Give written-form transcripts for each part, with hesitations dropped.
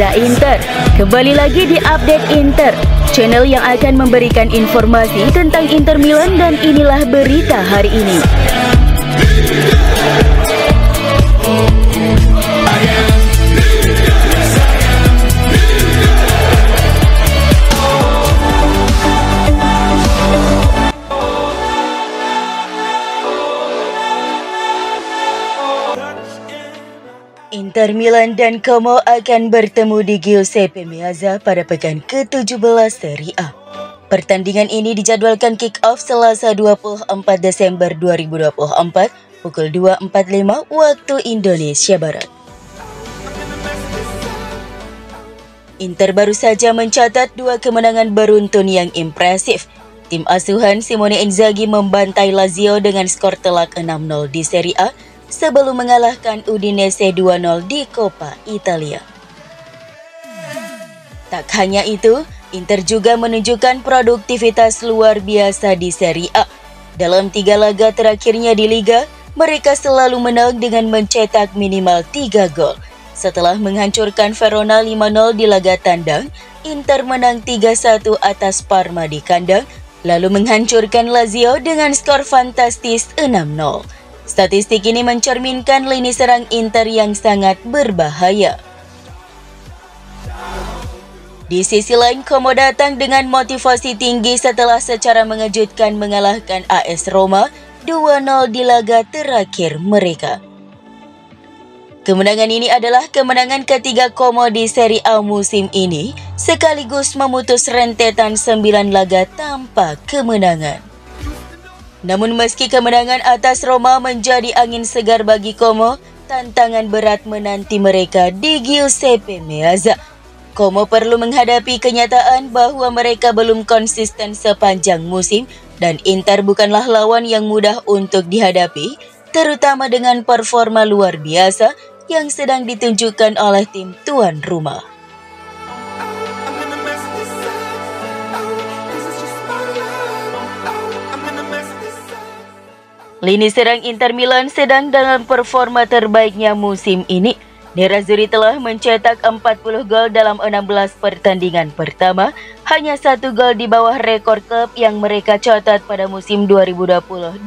Reza Inter. Kembali lagi di Update Inter, channel yang akan memberikan informasi tentang Inter Milan, dan inilah berita hari ini. Inter Milan dan Como akan bertemu di Giuseppe Meazza pada pekan ke-17 Serie A. Pertandingan ini dijadwalkan kick-off Selasa 24 Desember 2024 pukul 2.45 waktu Indonesia Barat. Inter baru saja mencatat 2 kemenangan beruntun yang impresif. Tim asuhan Simone Inzaghi membantai Lazio dengan skor telak 6-0 di Serie A sebelum mengalahkan Udinese 2-0 di Coppa Italia. Tak hanya itu, Inter juga menunjukkan produktivitas luar biasa di Serie A. Dalam 3 laga terakhirnya di Liga, mereka selalu menang dengan mencetak minimal 3 gol. Setelah menghancurkan Verona 5-0 di laga tandang, Inter menang 3-1 atas Parma di kandang, lalu menghancurkan Lazio dengan skor fantastis 6-0. Statistik ini mencerminkan lini serang Inter yang sangat berbahaya. Di sisi lain, Como datang dengan motivasi tinggi setelah secara mengejutkan mengalahkan AS Roma 2-0 di laga terakhir mereka. Kemenangan ini adalah kemenangan ketiga Como di Serie A musim ini, sekaligus memutus rentetan 9 laga tanpa kemenangan. Namun meski kemenangan atas Roma menjadi angin segar bagi Como, tantangan berat menanti mereka di Giuseppe Meazza. Como perlu menghadapi kenyataan bahwa mereka belum konsisten sepanjang musim, dan Inter bukanlah lawan yang mudah untuk dihadapi, terutama dengan performa luar biasa yang sedang ditunjukkan oleh tim tuan rumah. Lini serang Inter Milan sedang dalam performa terbaiknya musim ini. Nerazzurri telah mencetak 40 gol dalam 16 pertandingan pertama, hanya 1 gol di bawah rekor klub yang mereka catat pada musim 2020-2021.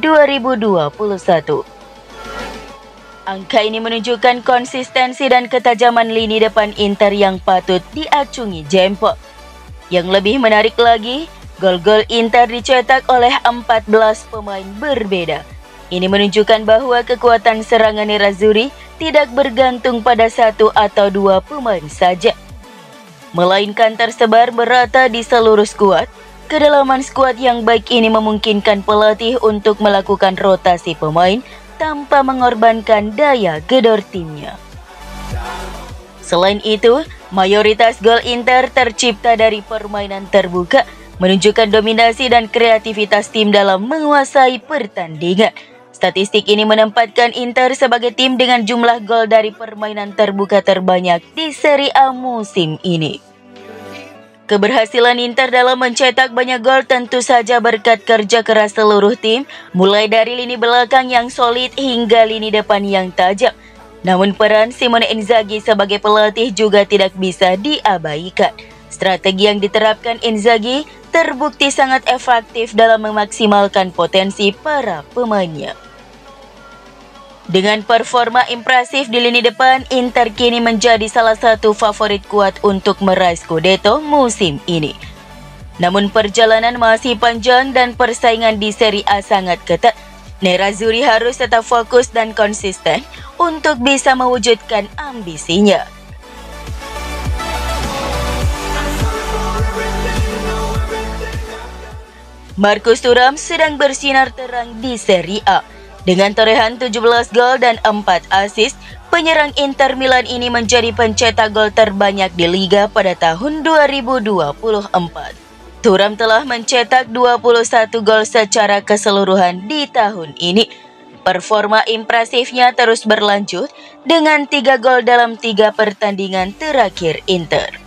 Angka ini menunjukkan konsistensi dan ketajaman lini depan Inter yang patut diacungi jempol. Yang lebih menarik lagi, gol-gol Inter dicetak oleh 14 pemain berbeda. Ini menunjukkan bahwa kekuatan serangan Nerazzurri tidak bergantung pada 1 atau 2 pemain saja, melainkan tersebar merata di seluruh skuad. Kedalaman skuad yang baik ini memungkinkan pelatih untuk melakukan rotasi pemain tanpa mengorbankan daya gedor timnya. Selain itu, mayoritas gol Inter tercipta dari permainan terbuka, menunjukkan dominasi dan kreativitas tim dalam menguasai pertandingan. Statistik ini menempatkan Inter sebagai tim dengan jumlah gol dari permainan terbuka terbanyak di Serie A musim ini. Keberhasilan Inter dalam mencetak banyak gol tentu saja berkat kerja keras seluruh tim, mulai dari lini belakang yang solid hingga lini depan yang tajam. Namun peran Simone Inzaghi sebagai pelatih juga tidak bisa diabaikan. Strategi yang diterapkan Inzaghi terbukti sangat efektif dalam memaksimalkan potensi para pemainnya. Dengan performa impresif di lini depan, Inter kini menjadi salah satu favorit kuat untuk meraih Scudetto musim ini. Namun perjalanan masih panjang dan persaingan di Serie A sangat ketat. Nerazzurri harus tetap fokus dan konsisten untuk bisa mewujudkan ambisinya. Marcus Thuram sedang bersinar terang di Serie A. Dengan torehan 17 gol dan 4 assist, penyerang Inter Milan ini menjadi pencetak gol terbanyak di Liga pada tahun 2024. Thuram telah mencetak 21 gol secara keseluruhan di tahun ini. Performa impresifnya terus berlanjut dengan 3 gol dalam 3 pertandingan terakhir Inter.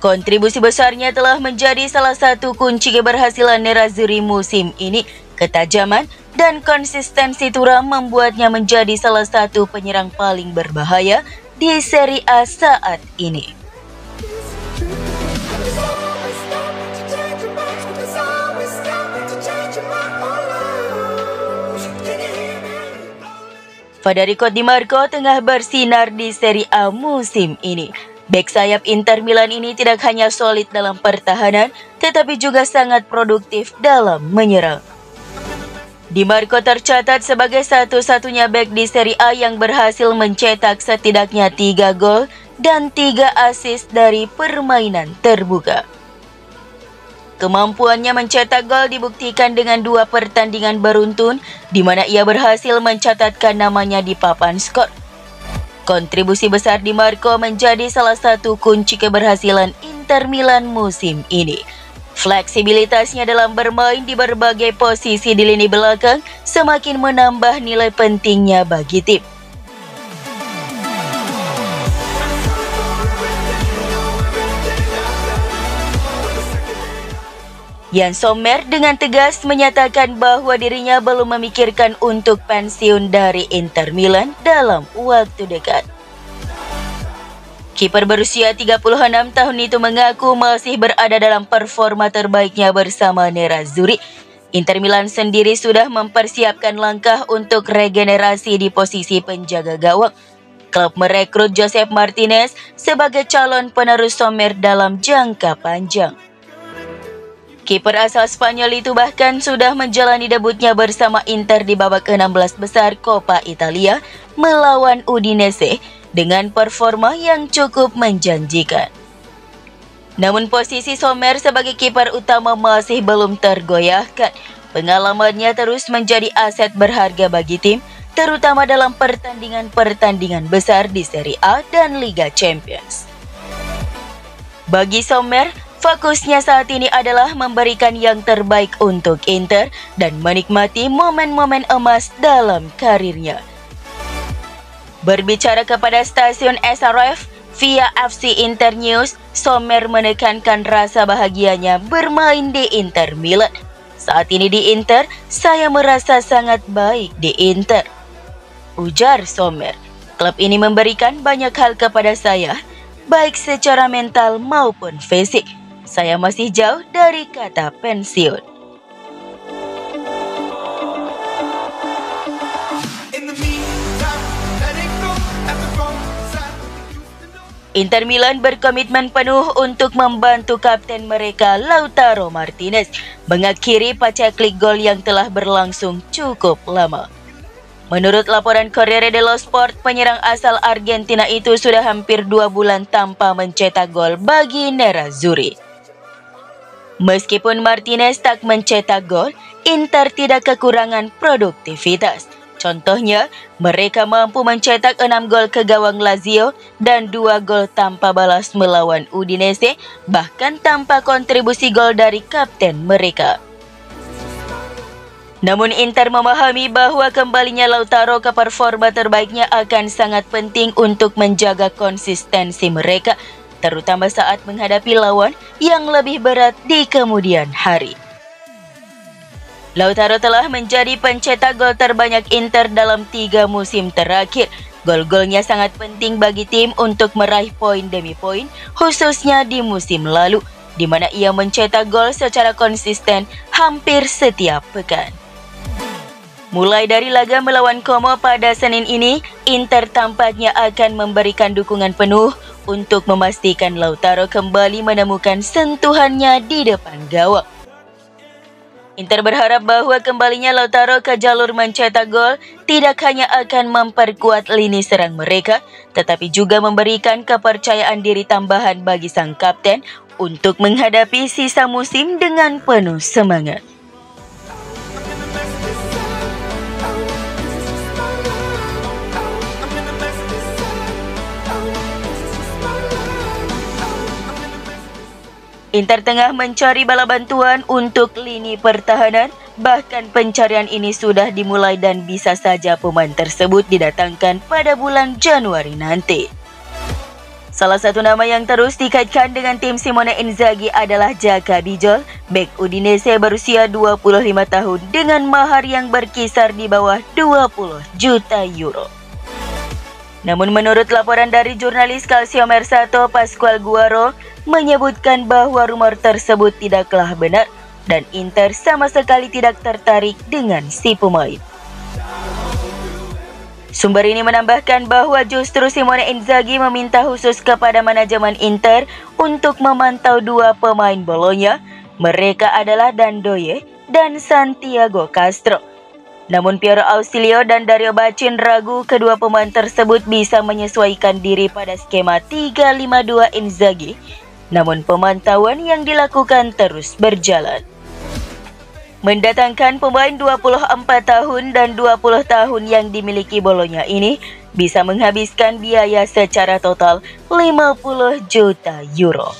Kontribusi besarnya telah menjadi salah satu kunci keberhasilan Nerazzurri musim ini. Ketajaman dan konsistensi Thuram membuatnya menjadi salah satu penyerang paling berbahaya di Serie A saat ini. Federico Di Marco tengah bersinar di Serie A musim ini. Bek sayap Inter Milan ini tidak hanya solid dalam pertahanan, tetapi juga sangat produktif dalam menyerang. Di Marco tercatat sebagai satu-satunya bek di Serie A yang berhasil mencetak setidaknya 3 gol dan 3 assist dari permainan terbuka. Kemampuannya mencetak gol dibuktikan dengan 2 pertandingan beruntun di mana ia berhasil mencatatkan namanya di papan skor. Kontribusi besar Di Marco menjadi salah satu kunci keberhasilan Inter Milan musim ini. Fleksibilitasnya dalam bermain di berbagai posisi di lini belakang semakin menambah nilai pentingnya bagi tim. Yann Sommer dengan tegas menyatakan bahwa dirinya belum memikirkan untuk pensiun dari Inter Milan dalam waktu dekat. Kiper berusia 36 tahun itu mengaku masih berada dalam performa terbaiknya bersama Nerazzurri. Inter Milan sendiri sudah mempersiapkan langkah untuk regenerasi di posisi penjaga gawang. Klub merekrut Josep Martinez sebagai calon penerus Sommer dalam jangka panjang. Kiper asal Spanyol itu bahkan sudah menjalani debutnya bersama Inter di babak 16 besar Coppa Italia melawan Udinese dengan performa yang cukup menjanjikan. Namun posisi Sommer sebagai kiper utama masih belum tergoyahkan. Pengalamannya terus menjadi aset berharga bagi tim, terutama dalam pertandingan-pertandingan besar di Serie A dan Liga Champions. Bagi Sommer, fokusnya saat ini adalah memberikan yang terbaik untuk Inter dan menikmati momen-momen emas dalam karirnya. Berbicara kepada stasiun SRF via FC Inter News, Sommer menekankan rasa bahagianya bermain di Inter Milan. Saat ini di Inter, saya merasa sangat baik di Inter, ujar Sommer. Klub ini memberikan banyak hal kepada saya, baik secara mental maupun fisik. Saya masih jauh dari kata pensiun. Inter Milan berkomitmen penuh untuk membantu kapten mereka Lautaro Martinez mengakhiri pacaklik gol yang telah berlangsung cukup lama. Menurut laporan Corriere dello Sport, penyerang asal Argentina itu sudah hampir 2 bulan tanpa mencetak gol bagi Nerazzurri. Meskipun Martinez tak mencetak gol, Inter tidak kekurangan produktivitas. Contohnya, mereka mampu mencetak 6 gol ke gawang Lazio dan 2 gol tanpa balas melawan Udinese, bahkan tanpa kontribusi gol dari kapten mereka. Namun Inter memahami bahwa kembalinya Lautaro ke performa terbaiknya akan sangat penting untuk menjaga konsistensi mereka, terutama saat menghadapi lawan yang lebih berat di kemudian hari. Lautaro telah menjadi pencetak gol terbanyak Inter dalam 3 musim terakhir. Gol-golnya sangat penting bagi tim untuk meraih poin demi poin, khususnya di musim lalu, di mana ia mencetak gol secara konsisten hampir setiap pekan. Mulai dari laga melawan Como pada Senin ini, Inter tampaknya akan memberikan dukungan penuh untuk memastikan Lautaro kembali menemukan sentuhannya di depan gawang. Inter berharap bahwa kembalinya Lautaro ke jalur mencetak gol tidak hanya akan memperkuat lini serang mereka, tetapi juga memberikan kepercayaan diri tambahan bagi sang kapten untuk menghadapi sisa musim dengan penuh semangat. Inter tengah mencari bala bantuan untuk lini pertahanan, bahkan pencarian ini sudah dimulai dan bisa saja pemain tersebut didatangkan pada bulan Januari nanti. Salah satu nama yang terus dikaitkan dengan tim Simone Inzaghi adalah Jaka Bijol, bek Udinese berusia 25 tahun dengan mahar yang berkisar di bawah 20 juta euro. Namun menurut laporan dari jurnalis Calciomercato Pascual Guaro menyebutkan bahwa rumor tersebut tidaklah benar dan Inter sama sekali tidak tertarik dengan si pemain. Sumber ini menambahkan bahwa justru Simone Inzaghi meminta khusus kepada manajemen Inter untuk memantau dua pemain Bologna. Mereka adalah Dandoye dan Santiago Castro. Namun Piero Ausilio dan Dario Bacin ragu kedua pemain tersebut bisa menyesuaikan diri pada skema 3-5-2 Inzaghi. Namun pemantauan yang dilakukan terus berjalan. Mendatangkan pemain 24 tahun dan 20 tahun yang dimiliki Bologna ini bisa menghabiskan biaya secara total 50 juta euro.